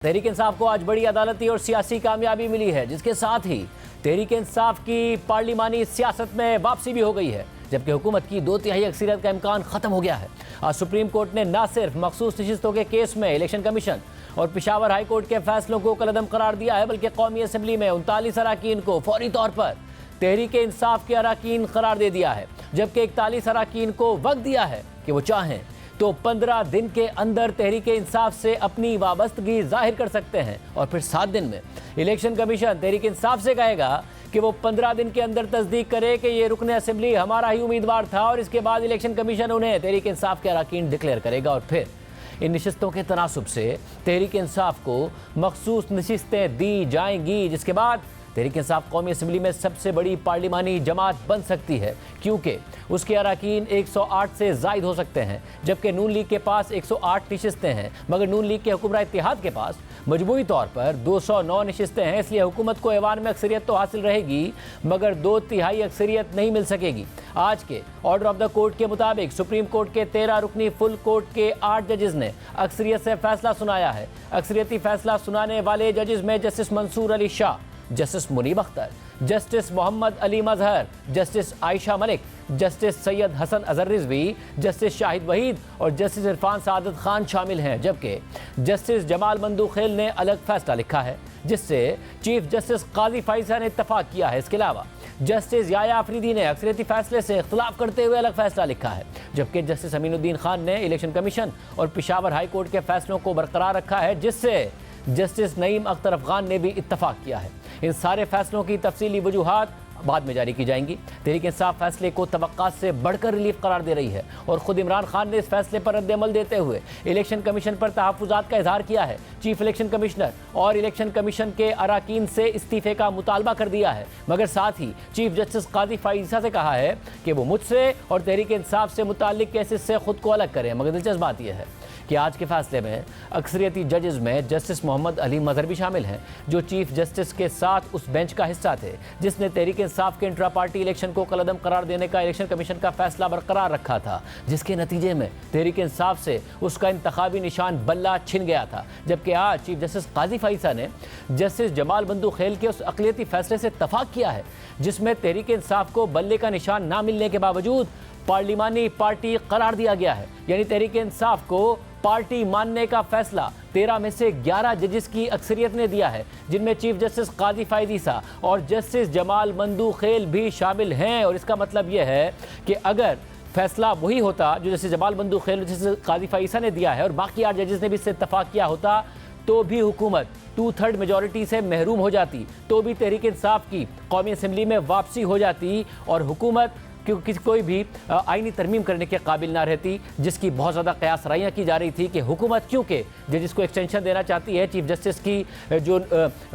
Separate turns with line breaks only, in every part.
तहरीक इंसाफ को आज बड़ी अदालती और सियासी कामयाबी मिली है, जिसके साथ ही तहरीक इंसाफ की पार्लिमानी सियासत में वापसी भी हो गई है, जबकि हुकूमत की 2/3 अक्सरियत का इम्कान खत्म हो गया है। आज सुप्रीम कोर्ट ने न सिर्फ मखसूस नशिस्तों के केस में इलेक्शन कमीशन और पेशावर हाई कोर्ट के फैसलों को कलअदम करार दिया है, बल्कि कौमी असम्बली में 39 अराकीन को फौरी तौर पर तहरीक इंसाफ के अराकीन करार दे दिया है, जबकि 41 अराकीन को वक्त दिया है कि वो चाहें तो 15 दिन के अंदर तहरीक इंसाफ से अपनी वाबस्तगी जाहिर कर सकते हैं और फिर 7 दिन में इलेक्शन कमीशन तहरीक इंसाफ से कहेगा कि वो 15 दिन के अंदर तस्दीक करे कि ये रुकन असेंबली हमारा ही उम्मीदवार था, और इसके बाद इलेक्शन कमीशन उन्हें तहरीक इंसाफ के अराकीन डिक्लेयर करेगा और फिर इन नशिस्तों के तनासुब से तहरीक इंसाफ को मखसूस नशिस्तें दी जाएंगी, जिसके बाद तहरीक इंसाफ कौमी असम्बली में सबसे बड़ी पार्लिमानी जमात बन सकती है, क्योंकि उसके अराकीन 108 से ज़ायद हो सकते हैं, जबकि नून लीग के पास 108 नशिस्तें हैं, मगर नून लीग के हुक्मरान इत्तेहाद के पास मजमूई तौर पर 209 नशिस्तें हैं। इसलिए हुकूमत को ऐवान में अक्सरियत तो हासिल रहेगी, मगर 2/3 अक्सरियत नहीं मिल सकेगी। आज के ऑर्डर ऑफ द कोर्ट के मुताबिक सुप्रीम कोर्ट के 13 रुकनी फुल कोर्ट के 8 जजेस ने अक्सरियत से फैसला सुनाया है। अक्सरियती फैसला सुनाने वाले जजेस में justice Mansoor Ali Shah, justice Munib Akhtar, justice Mohammad Ali Mazhar, justice Ayesha Malik, justice Syed Hasan Azhar Rizvi, justice Shahid Waheed और जस्टिस इरफान सादत खान शामिल हैं, जबकि जस्टिस जमाल मंदूखेल ने अलग फैसला लिखा है, जिससे चीफ जस्टिस काजी फाइजा ने इत्तफाक किया है। इसके अलावा जस्टिस याया अफरीदी ने अक्सरियती फैसले से इख्तलाफ करते हुए अलग फैसला लिखा है, जबकि जस्टिस अमीनुद्दीन खान ने इलेक्शन कमीशन और पेशावर हाई कोर्ट के फैसलों को बरकरार रखा है, जिससे जस्टिस नईम अख्तर अफगान ने भी इत्तफाक किया है। इन सारे फैसलों की तफसीली वजूहात बाद में जारी की जाएंगी। तहरीक इंसाफ फैसले को तवक्कात से बढ़कर रिलीफ करार दे रही है और खुद इमरान खान ने इस फैसले पर रद्द-ए-अमल देते हुए इलेक्शन कमीशन पर तहफ़्फ़ुज़ात का इजहार किया है। चीफ इलेक्शन कमिश्नर और इलेक्शन कमीशन के अराकीन से इस्तीफ़े का मुतालबा कर दिया है, मगर साथ ही चीफ जस्टिस काजी फाइजा से कहा है कि वो मुझसे और तहरीक इंसाफ से मुताल्लिक़ केसेस से खुद को अलग करें। मगर दिलचस्प बात यह है कि आज के फैसले में अक्सरियती जजेस में जस्टिस मोहम्मद अली मजहर भी शामिल हैं, जो चीफ जस्टिस के साथ उस बेंच का हिस्सा थे जिसने तहरीक इंसाफ के इंट्रा पार्टी इलेक्शन को कलअदम करार देने का इलेक्शन कमीशन का फैसला बरकरार रखा था, जिसके नतीजे में तहरीक इंसाफ से उसका इंतखाबी निशान बल्ला छिन गया था। जबकि आज चीफ जस्टिस काजी फाइसा ने जस्टिस जमाल मंदूखेल के उस अक़लियती फैसले से इत्तफाक किया है, जिसमें तहरीक इंसाफ को बल्ले का निशान ना मिलने के बावजूद पार्लिमानी पार्टी करार दिया गया है। यानी तहरीक इंसाफ को पार्टी मानने का फैसला 13 में से 11 जजेस की अक्सरियत ने दिया है, जिनमें चीफ जस्टिस काजी फाइजा और जस्टिस जमाल मंदूखेल भी शामिल हैं। और इसका मतलब यह है कि अगर फैसला वही होता जो जस्टिस जमाल मंदूखेल जस्टिस काजी फाइजा ने दिया है और बाकी 8 जजेस ने भी इससे इत्तफाक किया होता, तो भी हुकूमत 2/3 मेजॉरिटी से महरूम हो जाती, तो भी तहरीक इंसाफ की कौमी असम्बली में वापसी हो जाती और हुकूमत क्योंकि कोई भी आईनी तरमीम करने के काबिल ना रहती, जिसकी बहुत ज़्यादा कयास राइयाँ की जा रही थी कि हुकूमत क्योंकि जजेस को एक्सटेंशन देना चाहती है, चीफ जस्टिस की जो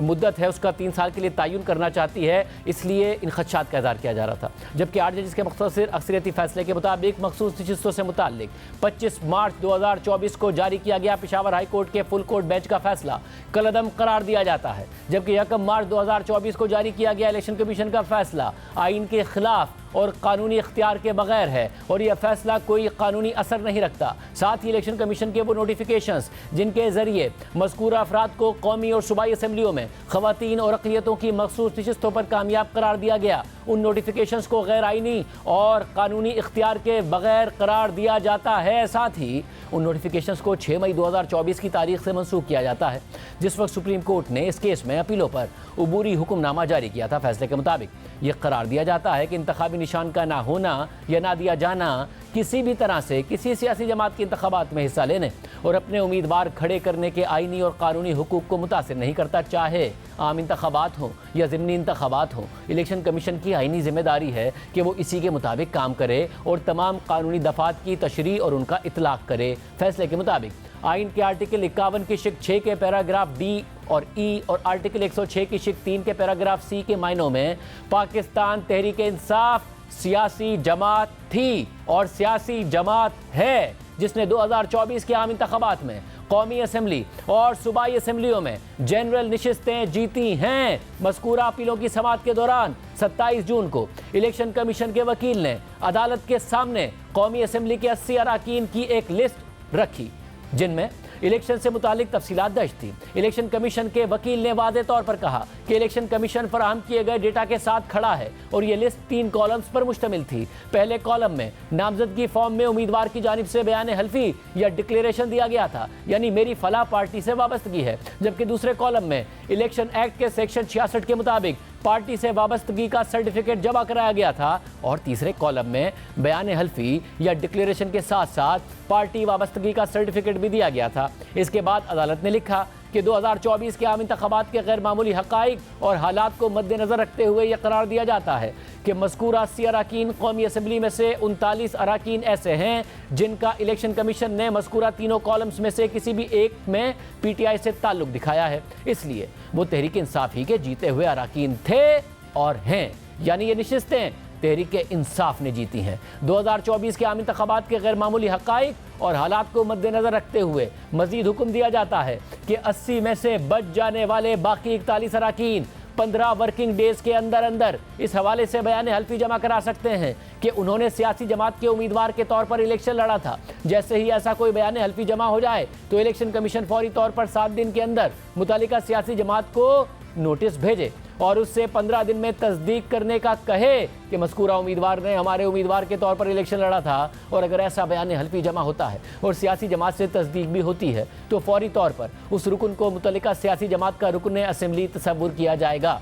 मुद्दत है उसका 3 साल के लिए तयन करना चाहती है, इसलिए इन खदशात का इज़हार किया जा रहा था। जबकि 8 जजेस के मुख्तसर अक्सरियती फैसले के मुताबिक मखसूस नशिस्तों से मुताल्लिक 25 मार्च 2024 को जारी किया गया पेशावर हाई कोर्ट के फुल कोर्ट बेंच का फैसला कलअदम करार दिया जाता है, जबकि 1 मार्च 2024 को जारी किया गया इलेक्शन कमीशन का फैसला आइन के खिलाफ और कानूनी इख्तियार के बगैर है और यह फैसला कोई कानूनी असर नहीं रखता। साथ ही इलेक्शन कमीशन के वो नोटिफिकेशंस जिनके ज़रिए मज़कूरा अफराद को कौमी और सूबाई असम्बलियों में ख़वातीन और अक़लियतों की मखसूस नशिस्तों पर कामयाब करार दिया गया, उन नोटिफिकेशंस को गैर आइनी और कानूनी इख्तियार के बगैर करार दिया जाता है। साथ ही उन नोटिफिकेशंस को 6 मई 2024 की तारीख से मनसूख किया जाता है, जिस वक्त सुप्रीम कोर्ट ने इस केस में अपीलों पर उबूरी हुक्मनामा जारी किया था। फैसले के मुताबिक यह करार दिया जाता है कि इंतखाबी निशान का ना होना या ना दिया जाना किसी भी तरह से किसी सियासी जमात के इंतखाबात में हिस्सा लेने और अपने उम्मीदवार खड़े करने के आइनी और कानूनी हुकूक को मुतासिर नहीं करता, चाहे आम इंतखाबात हों या ज़िमनी इंतखाबात हों। इलेक्शन कमीशन की आइनी जिम्मेदारी है कि वो इसी के मुताबिक काम करे और तमाम कानूनी दफ़ात की तशरीह और उनका इतलाक़ करे। फैसले के मुताबिक आइन के आर्टिकल 51 की शिक 6 के पैराग्राफ डी और ई और आर्टिकल 106 की शिक 3 के पैराग्राफ सी के मायनों में पाकिस्तान तहरीक इंसाफ सियासी जमात थी और सियासी जमात है, जिसने 2024 के आम इंतखाबात में कौमी असम्बली और सूबाई असम्बलियों में जनरल नशिस्तें जीती हैं। मज़कूरा अपीलों की समाअत के दौरान 27 जून को इलेक्शन कमीशन के वकील ने अदालत के सामने कौमी असम्बली के 80 अराकीन की एक लिस्ट रखी, जिनमें इलेक्शन से मुतालिक तफसीलात दर्ज थी। इलेक्शन कमीशन के वकील ने वाज़े तौर पर कहा कि इलेक्शन कमीशन फराहम किए गए डेटा के साथ खड़ा है और ये लिस्ट 3 कॉलम्स पर मुश्तमिल थी। पहले कॉलम में नामजदगी फॉर्म में उम्मीदवार की जानिब से बयान हल्फी या डिक्लेरेशन दिया गया था, यानी मेरी फलाह पार्टी से वाबस्तगी है, जबकि दूसरे कॉलम में इलेक्शन एक्ट के सेक्शन 66 के मुताबिक पार्टी से वाबस्तगी का सर्टिफिकेट जमा कराया गया था और तीसरे कॉलम में बयान हल्फी या डिक्लेरेशन के साथ साथ पार्टी वाबस्तगी का सर्टिफिकेट भी दिया गया था। इसके बाद अदालत ने लिखा कि 2024 के आम इंतखाबात के गैर मामूली हक़ाइक़ और हालात को मद्देनज़र रखते हुए यह करार दिया जाता है कि मज़कूर 80 अराकीन कौमी असम्बली में से 39 अराकीन ऐसे हैं जिनका इलेक्शन कमीशन ने मज़कूरा तीनों कॉलम्स में से किसी भी एक में PTI से ताल्लुक़ दिखाया है, इसलिए वो तहरीक इंसाफ ही के जीते हुए अराकीन थे और हैं, यानी ये नशिस्तें तहरीक इंसाफ ने जीती हैं। 2024 के आम इंतखाबात के गैर मामूली हक़ाइक़ और हालात को मद्देनज़र रखते हुए मज़ीद हुक्म दिया जाता है कि 80 में से बच जाने वाले बाकी 41 अराकीन 15 वर्किंग डेज़ के अंदर इस हवाले से बयान हल्फी जमा करा सकते हैं कि उन्होंने सियासी जमात के उम्मीदवार के तौर पर इलेक्शन लड़ा था। जैसे ही ऐसा कोई बयान हल्फी जमा हो जाए तो इलेक्शन कमीशन फौरी तौर पर 7 दिन के अंदर मुतालिका सियासी जमात को नोटिस भेजे और उससे 15 दिन में तस्दीक करने का कहे कि मज़कूरा उम्मीदवार ने हमारे उम्मीदवार के तौर पर इलेक्शन लड़ा था। और अगर ऐसा बयान हल्फी जमा होता है और सियासी जमात से तस्दीक भी होती है तो फौरी तौर पर उस रुकन को मुतल्लिका सियासी जमात का रुकन असम्बली तस्वुर किया जाएगा।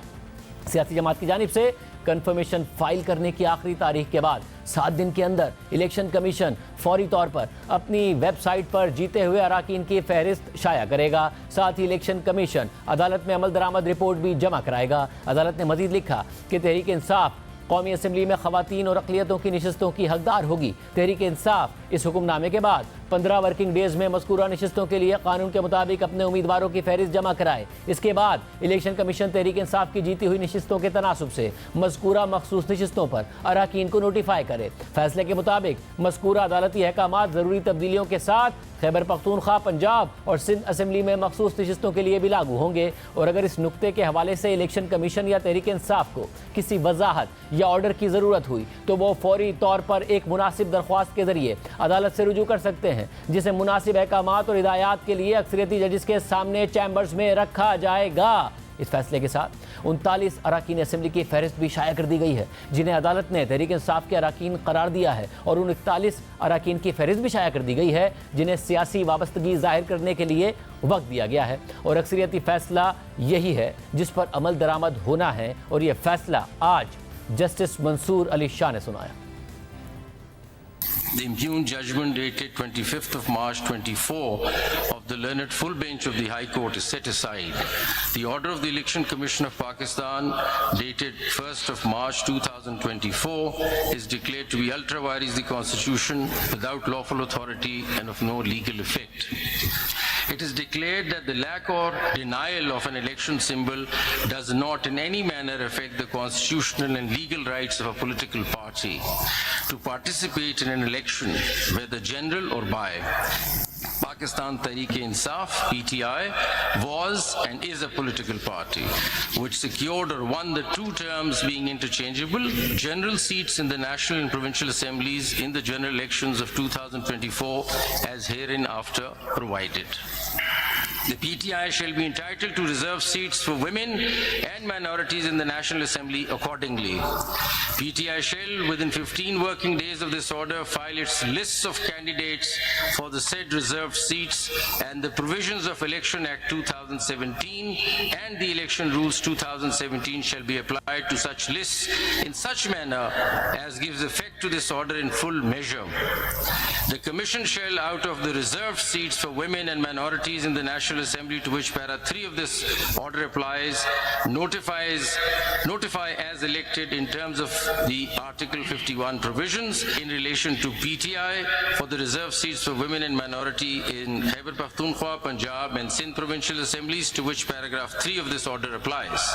सियासी जमात की जानिब से कन्फर्मेशन फाइल करने की आखिरी तारीख के बाद 7 दिन के अंदर इलेक्शन कमीशन फौरी तौर पर अपनी वेबसाइट पर जीते हुए अराकीन की फहरिस्त शाया करेगा। साथ ही इलेक्शन कमीशन अदालत में अमल दरामद रिपोर्ट भी जमा कराएगा। अदालत ने मजीद लिखा कि तहरीक इंसाफ कौमी असम्बली में ख़वातीन और अक़लियतों की नशिस्तों की हकदार होगी। तहरीक इंसाफ इस हुक्मनामे के बाद 15 वर्किंग डेज़ में मज़कूरा नशिस्तों के लिए कानून के मुताबिक अपने उम्मीदवारों की फहरिस्त जमा कराए। इसके बाद इलेक्शन कमीशन तहरीक इंसाफ की जीती हुई नशिस्तों के तनासुब से मज़कूरा मखसूस नशिस्तों पर अराकीन को नोटिफाई करे। फैसले के मुताबिक मज़कूरा अदालती अहकामात ज़रूरी तब्दीलियों के साथ खैबर पख्तूनख्वा, पंजाब और सिंध असम्बली में मखसूस नशिस्तों के लिए भी लागू होंगे। और अगर इस नुक्ते के हवाले से इलेक्शन कमीशन या तहरीक इंसाफ को किसी वजाहत या ऑर्डर की ज़रूरत हुई तो वो फौरी तौर पर एक मुनासिब दरख्वास्त के ज़रिए अदालत से रुजू कर सकते हैं, जिसे मुनासिब अहकामात और हिदायत के लिए अक्सरियती जजिस के सामने चैम्बर्स में रखा जाएगा। इस फैसले के साथ 39 अराकीन असम्बली की फहरिस्त भी शाया कर दी गई है जिन्हें अदालत ने तहरीक इंसाफ के अराकीन करार दिया है और उन 41 अराकीन की फहरिस्त भी शाया कर दी गई है जिन्हें सियासी वाबस्तगी जाहिर करने के लिए वक्त दिया गया है। और अक्सरियती फैसला यही है जिस पर अमल दरामद होना है और यह फैसला आज जस्टिस मंसूर अली शाह ने सुनाया।
The impugned judgment dated 25th of March 24 of the learned full bench of the High Court is set aside. The order of the Election Commission of Pakistan dated 1st of March 2024 is declared to be ultra vires the Constitution, without lawful authority and of no legal effect. It is declared that the lack or denial of an election symbol does not in any manner affect the constitutional and legal rights of a political party to participate in an election, whether general or by. Pakistan Tehreek-e-Insaf (PTI) was and is a political party which secured or won the two terms being interchangeable general seats in the national and provincial assemblies in the general elections of 2024 as hereinafter provided. The PTI shall be entitled to reserve seats for women and minorities in the National Assembly accordingly. PTI shall, within 15 working days of this order, file its lists of candidates for the said reserved seats, and the provisions of Election Act 2017 and the Election Rules 2017 shall be applied to such lists in such manner as gives effect to this order in full measure. The Commission shall, out of the reserved seats for women and minorities in the National Assembly to which para 3 of this order applies, notify as elected in terms of the Article 51 provisions in relation to PTI for the reserved seats for women and minority in Khyber Pakhtunkhwa, Punjab and Sindh provincial assemblies to which paragraph 3 of this order applies.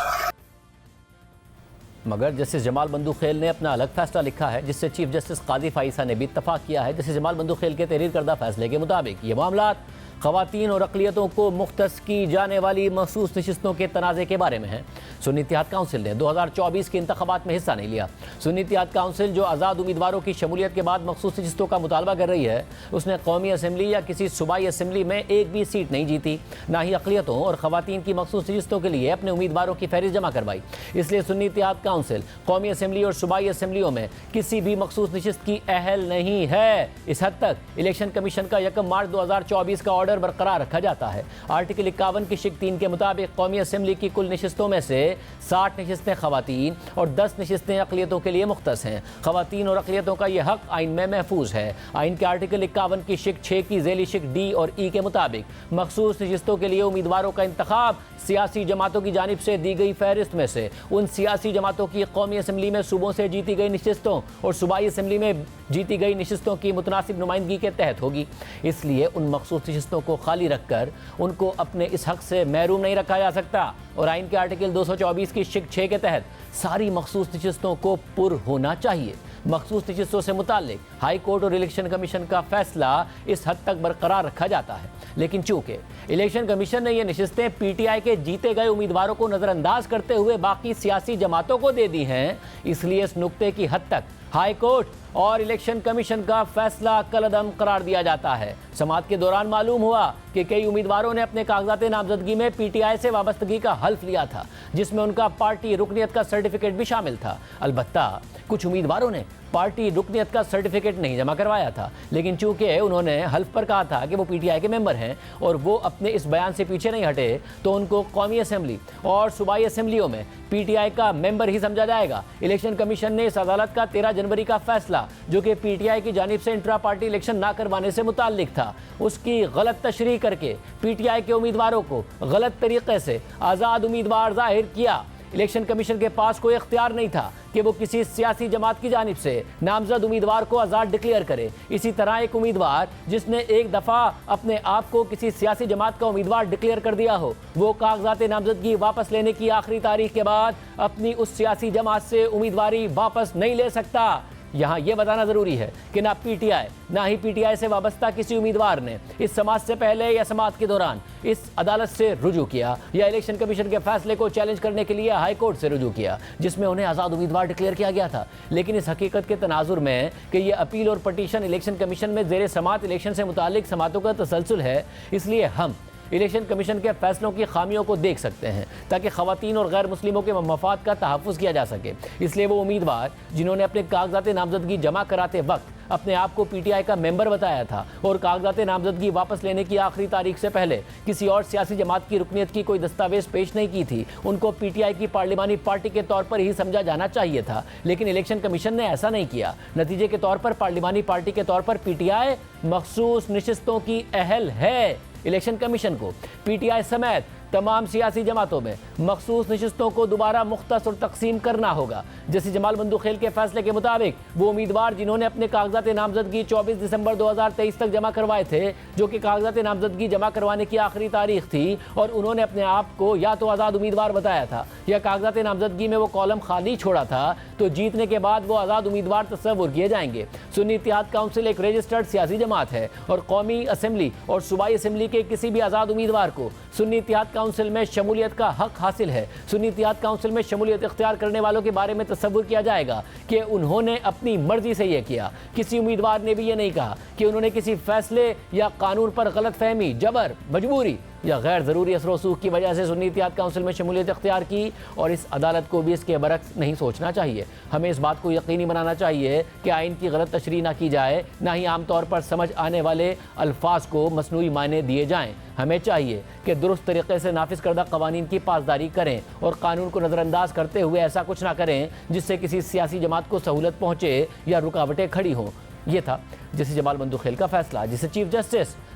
मगर justice Jamal बंदूखेल ने अपना अलग फैसला लिखा है जिससे chief justice काजी फाइसा ने भी इत्तफाक किया है। जस्टिस जमाल बंदूखेल के तहरीर करदा फैसले के मुताबिक ये मामलात ख़वातीन और अक़लियतों को मुख्तस की जाने वाली मखसूस नशिस्तों के तनाज़े के बारे में है। सुन्नी इत्तेहाद काउंसिल ने 2024 के इंतखाबात में हिस्सा नहीं लिया। सुन्नी इत्तेहाद काउंसिल जो आज़ाद उम्मीदवारों की शमूलियत के बाद मखसूस नशिस्तों का मुतालबा कर रही है, उसने कौमी असम्बली या किसी सूबाई असम्बली में एक भी सीट नहीं जीती, ना ही अक़लियतों और ख़वातीन की मखसूस नशिस्तों के लिए अपने उम्मीदवारों की फहरिस्त जमा करवाई। इसलिए सुन्नी इत्तेहाद काउंसिल कौमी असम्बली और सूबाई असम्बलियों में किसी भी मखसूस नशिस्त की अहल नहीं है। इस हद तक इलेक्शन कमीशन का 1 मार्च 2024 का ऑर्डर बरकरार रखा जाता है। आर्टिकल 51 की शिक 3 के मुताबिक कौमी असम्बली की कुल नशिस्तों में से 60 नशिस्तें ख़वातीन और 10 नशिस्तें अक़लियतों के लिए मुख्तस हैं। ख़वातीन और अक़लियतों का यह हक़ आइन में महफूज है। आइन के आर्टिकल 51 की शिक 6 की ज़ैली शिक डी और ई के मुताबिक मखसूस नशिस्तों के लिए उम्मीदवारों का इंतखाब सियासी जमातों की जानिब से दी गई फहरिस्त में से उन सियासी जमातों की कौमी असम्बली में सूबों से जीती गई नशिस्तों और सूबाई असम्बली में जीती गई नशिस्तों की मुतनासिब नुमाइंदगी के तहत होगी। इसलिए उन मखसूस नशिस्तों को खाली रखकर उनको अपने इस हक़ से महरूम नहीं रखा जा सकता और आइन के आर्टिकल 224 की शिक 6 के तहत सारी मखसूस नशिस्तों को पुर होना चाहिए। मखसूस नशिस्तों से मुताल्लिक हाई कोर्ट और इलेक्शन कमीशन का फैसला इस हद तक बरकरार रखा जाता है, लेकिन चूंकि इलेक्शन कमीशन ने ये नशिस्तें पीटीआई के जीते गए उम्मीदवारों को नज़रअंदाज करते हुए बाकी सियासी जमातों को दे दी हैं, इसलिए इस नुक्ते की हद तक हाई कोर्ट और इलेक्शन कमीशन का फैसला कलअदम करार दिया जाता है। समाअत के दौरान मालूम हुआ कि कई उम्मीदवारों ने अपने कागजात नामजदगी में पीटीआई से वाबस्तगी का हल्फ लिया था, जिसमें उनका पार्टी रुकनियत का सर्टिफिकेट भी शामिल था। अलबत्ता कुछ उम्मीदवारों ने पार्टी रुकनियत का सर्टिफिकेट नहीं जमा करवाया था, लेकिन चूंकि उन्होंने हल्फ पर कहा था कि वो पीटीआई के मेंबर हैं और वो अपने इस बयान से पीछे नहीं हटे, तो उनको कौमी असम्बली और सूबाई असम्बलियों में पीटीआई का मेंबर ही समझा जाएगा। इलेक्शन कमीशन ने इस अदालत का 13 जनवरी का फैसला, जो कि पीटीआई की जानिब से इंट्रा पार्टी इलेक्शन ना करवाने से मुताल्लिक था, उसकी गलत तशरीह करके पीटीआई के उम्मीदवारों को गलत तरीके से आज़ाद उम्मीदवार जाहिर किया। इलेक्शन कमीशन के पास कोई इख्तियार नहीं था कि वो किसी सियासी जमात की जानिब से नामजद उम्मीदवार को आज़ाद डिक्लेयर करे। इसी तरह एक उम्मीदवार जिसने एक दफ़ा अपने आप को किसी सियासी जमात का उम्मीदवार डिक्लेयर कर दिया हो, वो कागजात नामजदगी वापस लेने की आखिरी तारीख के बाद अपनी उस सियासी जमात से उम्मीदवारी वापस नहीं ले सकता। यहाँ ये बताना ज़रूरी है कि ना पीटीआई ना ही पीटीआई से वाबस्ता किसी उम्मीदवार ने इस समाअत से पहले या समाअत के दौरान इस अदालत से रुजू किया या इलेक्शन कमीशन के फैसले को चैलेंज करने के लिए हाई कोर्ट से रुजू किया, जिसमें उन्हें आज़ाद उम्मीदवार डिक्लेयर किया गया था। लेकिन इस हकीकत के तनाजुर में कि ये अपील और पटिशन इलेक्शन कमीशन में ज़ेर समाअत इलेक्शन से मुतालिक समाअतों का तसलसल है, इसलिए हम इलेक्शन कमीशन के फैसलों की खामियों को देख सकते हैं ताकि ख़वातीन और गैर मुस्लिमों के मफाद का तहफ़्फ़ुज़ किया जा सके। इसलिए वो उम्मीदवार जिन्होंने अपने कागजात नामजदगी जमा कराते वक्त अपने आप को पीटीआई का मेंबर बताया था और कागजात नामजदगी वापस लेने की आखिरी तारीख से पहले किसी और सियासी जमात की रुकनियत की कोई दस्तावेज पेश नहीं की थी, उनको पीटीआई की पार्लिमानी पार्टी के तौर पर ही समझा जाना चाहिए था। लेकिन इलेक्शन कमीशन ने ऐसा नहीं किया। नतीजे के तौर पर पार्लिमानी पार्टी के तौर पर पीटीआई मखसूस नशिस्तों की अहल है। इलेक्शन कमीशन को पीटीआई समेत तमाम सियासी जमातों में मखसूस नशिस्तों को दोबारा मुख्तस और तकसीम करना होगा। जैसे जमाल बंदूखेल के फैसले के मुताबिक वो उम्मीदवार जिन्होंने अपने कागजात नामजदगी 24 दिसंबर 2023 तक जमा करवाए थे, जो कि कागजात नामजदगी जमा करवाने की आखिरी तारीख थी, और उन्होंने अपने आप को या तो आज़ाद उम्मीदवार बताया था या कागजात नामजदगी में वो कॉलम खाली छोड़ा था, तो जीतने के बाद वो आज़ाद उम्मीदवार तस्वुर किए जाएंगे। सुन्नी इत्तेहाद काउंसिल एक रजिस्टर्ड सियासी जमात है और कौमी असम्बली और सूबाई असम्बली के किसी भी आज़ाद उम्मीदवार को सुन्नी इत्तेहाद काउंसिल में शमूलियत का हक हासिल है। सुन्नी इत्तेहाद काउंसिल में शमूलियत इख्तियार करने वालों के बारे में तस्वुर किया जाएगा कि उन्होंने अपनी मर्जी से यह किया। किसी उम्मीदवार ने भी ये नहीं कहा कि उन्होंने किसी फैसले या कानून पर गलत फहमी, जबर, मजबूरी या गैर ज़रूरी असर रसूख की वजह से सुन्नी इत्तेहाद काउंसिल में शमूलियत इख्तियार की, और इस अदालत को भी इसके बरक्स नहीं सोचना चाहिए। हमें इस बात को यकीनी बनाना चाहिए कि आइन की गलत तशरीह ना की जाए, ना ही आम तौर पर समझ आने वाले अल्फाज को मसनूई मायने दिए जाएँ। हमें चाहिए कि दुरुस्त तरीके से नाफिज करदा कवानीन की पासदारी करें और कानून को नज़रअंदाज करते हुए ऐसा कुछ ना करें जिससे किसी सियासी जमात को सहूलत पहुँचे या रुकावटें खड़ी हों। ये था जैसे जमाल बंदूखेल का फैसला, जिसे चीफ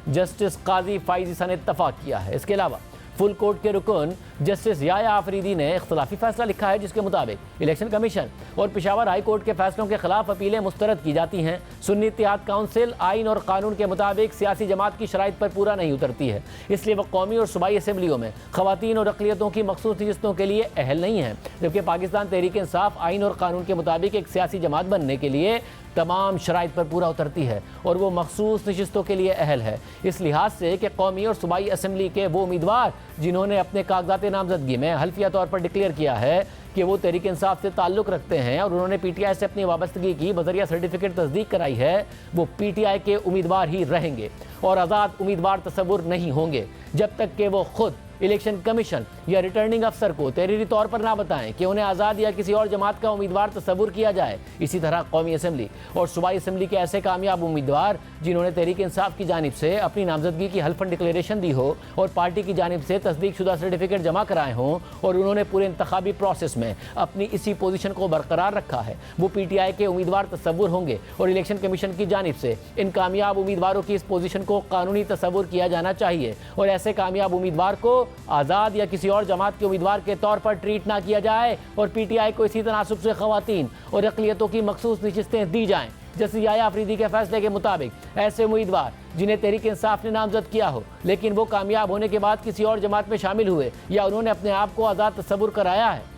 जस्टिस काजी फाइज ईसा ने इत्तफाक किया है। इसके अलावा फुल कोर्ट के रुकन जस्टिस याया आफरीदी ने इख्तलाफी फैसला लिखा है, जिसके मुताबिक इलेक्शन कमीशन और पेशावर हाई कोर्ट के फैसलों के खिलाफ अपीलें मुस्तरद की जाती हैं। सुन्नी इत्तेहाद काउंसिल आइन और कानून के मुताबिक सियासी जमात की शराइत पर पूरा नहीं उतरती है, इसलिए वह कौमी और सूबाई असम्बलियों में ख़वातीन और अक़लियतों की मखसूस नशिस्तों के लिए अहल नहीं है, जबकि पाकिस्तान तहरीक इंसाफ आइन और कानून के मुताबिक एक सियासी जमात बनने के लिए तमाम शराइत पर पूरा उतरती है और वो मखसूस नशिस्तों के लिए अहल है। इस लिहाज से कि कौमी और सूबाई असम्बली के वो उम्मीदवार जिन्होंने अपने कागजात नामजदगी में हल्फिया तौर पर डिक्लेयर किया है कि वो तहरीक इंसाफ से ताल्लुक़ रखते हैं और उन्होंने पीटीआई से अपनी वाबस्तगी की बजरिया सर्टिफिकेट तस्दीक कराई है, वो पीटीआई के उम्मीदवार ही रहेंगे और आज़ाद उम्मीदवार तस्वुर नहीं होंगे जब तक कि वो खुद इलेक्शन कमीशन या रिटर्निंग अफसर को तहरीरी तौर पर ना बताएं कि उन्हें आज़ाद या किसी और जमात का उम्मीदवार तस्वुर किया जाए। इसी तरह कौमी असम्बली और सूबाई असम्बली के ऐसे कामयाब उम्मीदवार जिन्होंने तहरीक इंसाफ की जानिब से अपनी नामजदगी की हल्फन डिक्लेरेशन दी हो और पार्टी की जानिब से तस्दीक शुदा सर्टिफिकेट जमा कराए हों और उन्होंने पूरे इंतखाबी प्रोसेस में अपनी इसी पोजीशन को बरकरार रखा है, वो पीटीआई के उम्मीदवार तस्वुर होंगे और इलेक्शन कमीशन की जानिब से इन कामयाब उम्मीदवारों की इस पोजीशन को कानूनी तस्वुर किया जाना चाहिए और ऐसे कामयाब उम्मीदवार को आज़ाद या किसी और जमात के उम्मीदवार के तौर पर ट्रीट ना किया जाए और पीटीआई को इसी तनासुब से ख़वातीन और अक़लियतों की मखसूस नशिस्तें दी जाएँ। जस्टिस याया अफरीदी के फैसले के मुताबिक ऐसे उम्मीदवार जिन्हें तहरीक इंसाफ ने नामजद किया हो लेकिन वो कामयाब होने के बाद किसी और जमात में शामिल हुए या उन्होंने अपने आप को आज़ाद तस्वुर कराया है,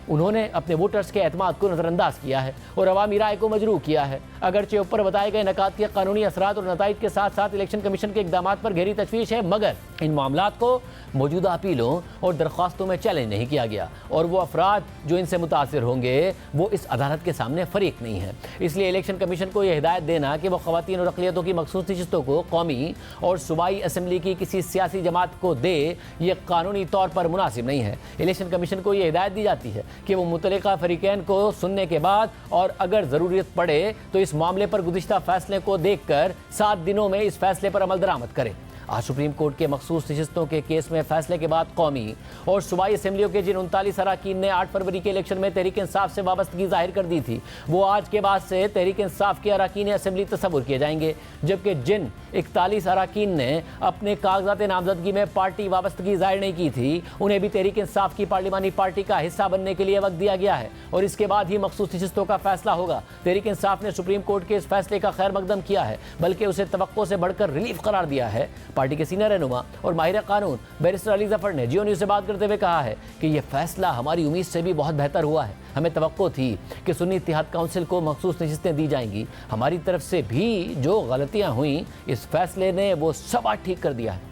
उन्होंने अपने वोटर्स के एतमाद को नज़रअंदाज किया है और अवामी राय को मजरूह किया है। अगरचे ऊपर बताए गए नकात के कानूनी असरात और नताइज के साथ साथ इलेक्शन कमीशन के इक़दामात पर गहरी तशवीश है, मगर इन मामलात को मौजूदा अपीलों और दरख्वास्तों में चैलेंज नहीं किया गया और वो अफराद जो इनसे मुतासिर होंगे वो इस अदालत के सामने फरीक नहीं है। इसलिए इलेक्शन कमीशन को यह हिदायत देना कि वह ख़वातीन और अक़लियतों की मखसूस नशिस्तों को कौमी और सूबाई असम्बली की किसी सियासी जमात को दे, ये कानूनी तौर पर मुनासिब नहीं है। इलेक्शन कमीशन को यह हिदायत दी जाती है कि वो मुतल्लिका फरीकैन को सुनने के बाद और अगर ज़रूरत पड़े तो इस मामले पर गुज़िश्ता फैसले को देख कर 7 दिनों में इस फैसले पर अमल दरामद करें। आज सुप्रीम कोर्ट के मखसूस नशिस्तों के केस में फैसले के बाद कौमी और सूबाई असम्बलियों के जिन 39 अरकान ने 8 फरवरी के इलेक्शन में तहरीक इंसाफ से वाबस्तगी जाहिर कर दी थी, वो आज के बाद से तहरीक इंसाफ के अरकान असम्बली तस्वुर किए जाएंगे, जबकि जिन 41 अरकान ने अपने कागजात नामजदगी में पार्टी वाबस्तगी जाहिर नहीं की थी उन्हें भी तहरीक इंसाफ की पार्लिमानी पार्टी का हिस्सा बनने के लिए वक्त दिया गया है और इसके बाद ही मखसूस नशिस्तों का फैसला होगा। तहरीक इंसाफ ने सुप्रीम कोर्ट के इस फैसले का खैर मकदम किया है, बल्कि उसे तवक्को से बढ़कर रिलीफ करार दिया है। पार्टी के सीनियर रहनुमा और माहिर कानून बैरिस्टर अली जफर ने जियो न्यूज़ से बात करते हुए कहा है कि यह फैसला हमारी उम्मीद से भी बहुत बेहतर हुआ है। हमें तवक्को थी कि सुन्नी इत्तेहाद काउंसिल को मखसूस नशिस्तें दी जाएंगी, हमारी तरफ से भी जो गलतियां हुई इस फैसले ने वो सब आज ठीक कर दिया है।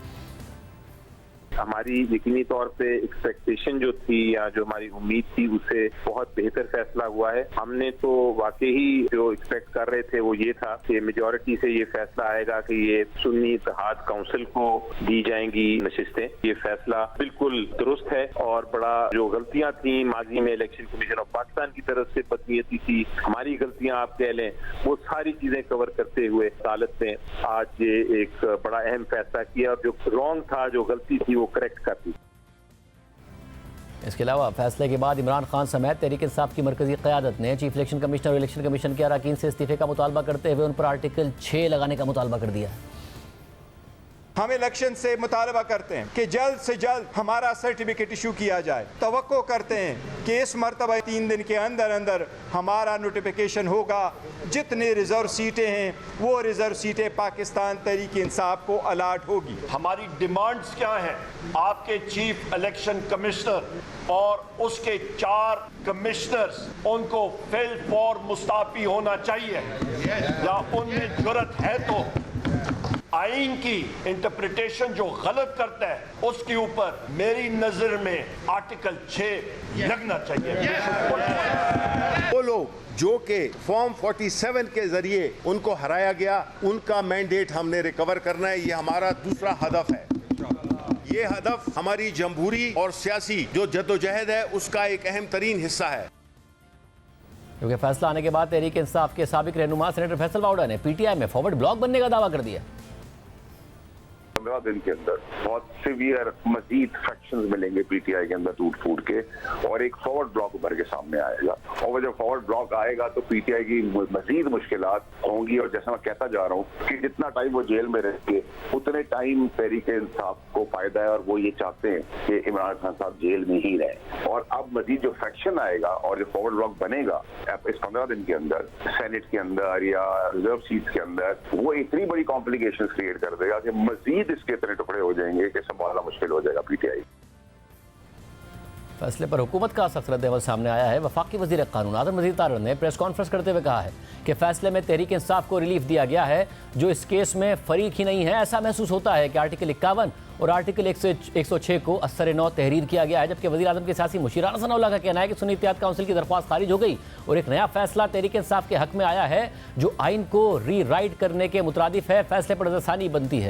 हमारी यकीनी तौर पे एक्सपेक्टेशन जो थी या जो हमारी उम्मीद थी उससे बहुत बेहतर फैसला हुआ है। हमने तो वाकई ही जो एक्सपेक्ट कर रहे थे वो ये था कि मेजॉरिटी से ये फैसला आएगा कि ये सुन्नी इत्तेहाद काउंसिल को दी जाएंगी नशिस्तें। ये फैसला बिल्कुल दुरुस्त है और बड़ा जो गलतियां थी माजी में इलेक्शन कमीशन ऑफ पाकिस्तान की तरफ से बदनीयती थी, हमारी गलतियां आप कह लें, वो सारी चीजें कवर करते हुए अदालत ने आज ये एक बड़ा अहम फैसला किया और जो रॉन्ग था, जो गलती थी, वो करेक्ट कर दी।
इसके अलावा फैसले के बाद इमरान खान समेत तहरीक इंसाफ की मरकजी क़यादत ने चीफ इलेक्शन कमिश्नर और इलेक्शन कमीशन के अरकान से इस्तीफे का मुतालबा करते हुए उन पर आर्टिकल 6 लगाने का मुतालबा कर दिया।
हम इलेक्शन से मुतालबा करते हैं कि जल्द से जल्द हमारा सर्टिफिकेट इशू किया जाए। तवक्को करते हैं कि इस मरतबा 3 दिन के अंदर अंदर हमारा नोटिफिकेशन होगा। जितने रिजर्व सीटें हैं वो रिजर्व सीटें पाकिस्तान तहरीक इंसाफ को अलाट होगी।
हमारी डिमांड्स क्या हैं? आपके चीफ इलेक्शन कमिश्नर और उसके 4 कमिश्नर्स, उनको फिल फॉर मुस्ताफी होना चाहिए या उनमें जुर्रत है तो आइन की इंटरप्रिटेशन जो गलत करता है उसके ऊपर मेरी नजर में आर्टिकल 6 लगना चाहिए।
वो लोग जो कि फॉर्म 47 के जरिए उनको हराया गया, उनका मैंडेट हमने रिकवर करना है। ये हमारा दूसरा हदफ है। ये हदफ हमारी जमहूरी और सियासी जो जद्दोजहद है उसका एक अहम तरीन हिस्सा है।
क्योंकि फैसला आने के बाद तहरीक इंसाफ के साबिक रहनुमा सेनेटर फैसल वाउडा ने पीटीआई में फॉरवर्ड ब्लॉक बनने का दावा कर दिया।
15 दिन के अंदर बहुत सिवियर मजीद फैक्शंस मिलेंगे पीटीआई के अंदर टूट फूट के और एक फॉरवर्ड ब्लॉक उभर के सामने आएगा और वो जब फॉरवर्ड ब्लॉक आएगा तो पीटीआई की मजीद मुश्किलात होंगी और जैसा मैं कहता जा रहा हूँ कि जितना टाइम वो जेल में रहेंगे उतने टाइम तहरीक इंसाफ को फायदा है और वो ये चाहते हैं कि इमरान खान साहब जेल में ही रहे। और अब मजीद जो फैक्शन आएगा और जो फॉरवर्ड ब्लॉक बनेगा इस 15 दिन के अंदर सेनेट के अंदर या रिजर्व सीट के अंदर, वो इतनी बड़ी कॉम्प्लिकेशन क्रिएट कर देगा कि मजीद इसके इतने टुकड़े हो जाएंगे कि संभालना मुश्किल हो जाएगा पीटीआई।
फैसले पर हुकूमत का सख्त रद्द-ए-अमल सामने आया है। वफाकी वज़ीर कानून आदम मजीद तारड़ ने प्रेस कॉन्फ्रेंस करते हुए कहा है कि फैसले में तहरीक इंसाफ को रिलीफ दिया गया है, जो इस केस में फरीक ही नहीं है। ऐसा महसूस होता है कि आर्टिकल 51 और आर्टिकल 106 को असर नौ तहरीर किया गया है। जबकि वज़ीर आज़म के सियासी मुशीर राना सनाउल्लाह का कहना है कि सुन्नी इत्तेहाद काउंसिल की दरख्वास्त खारिज हो गई और एक नया फैसला तहरीक इंसाफ के हक में आया है, जो आइन को री राइट करने के मुतरादिफ है। फैसले पर नज़रसानी बनती है।